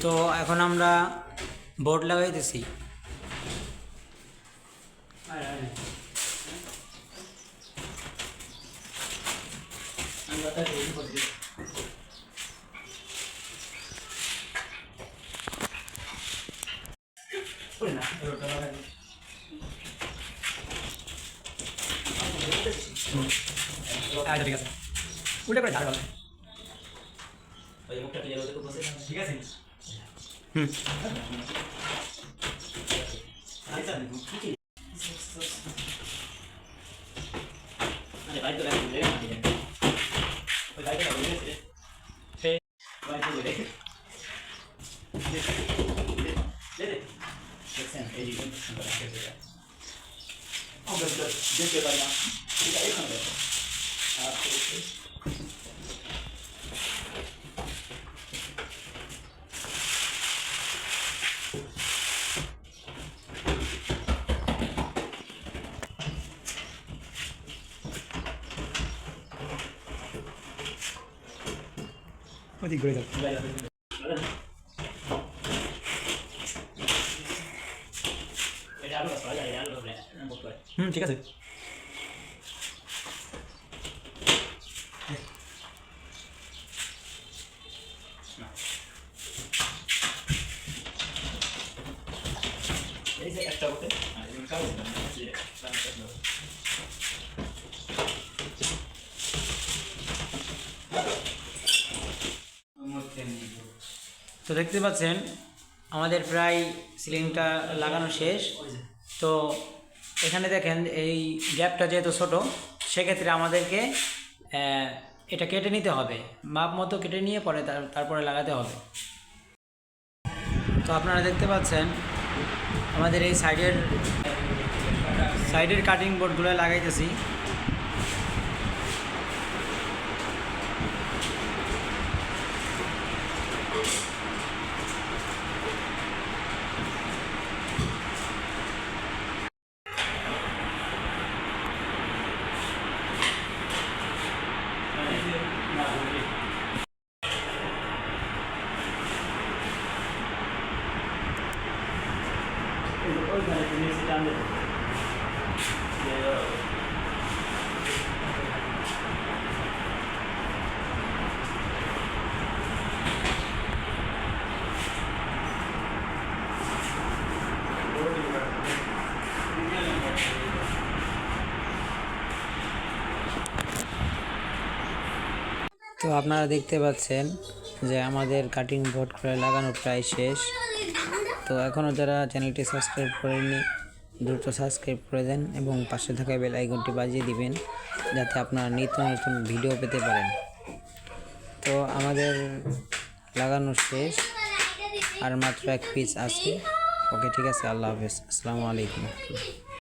তো এখন আমরা বোর্ড লাগাইতেছি। ঠিক আছে, উল্টে করে ঝাড় ঠিক আছে। ওদিক ঘুরে যাও। ঠিক আছে। তো দেখতে পাচ্ছেন আমাদের প্রায় সিলিংটা লাগানো শেষ। তো এখানে দেখেন এই গ্যাপটা যেহেতু ছোটো, সেক্ষেত্রে আমাদেরকে এটা কেটে নিতে হবে, মাপ মতো কেটে নিয়ে পরে তারপরে লাগাতে হবে। তো আপনারা দেখতে পাচ্ছেন আমাদের এই সাইডের কাটিং বোর্ডগুলো লাগাইতেছি। তো আপনারা দেখতে পাচ্ছেন যে আমাদের কাটিং বোর্ড করে লাগানো প্রায় শেষ। তো এখনও যারা চ্যানেলটি সাবস্ক্রাইব করেননি দ্রুত সাবস্ক্রাইব করে দেন এবং পাশে থাকা বেল আইকনটি বাজিয়ে দিবেন, যাতে আপনারা নিত্য নতুন ভিডিও পেতে পারেন। তো আমাদের লাগানো শেষ, আর মাত্র এক পিস আছে। ওকে, ঠিক আছে, আল্লাহ হাফেজ, আসসালামু আলাইকুম।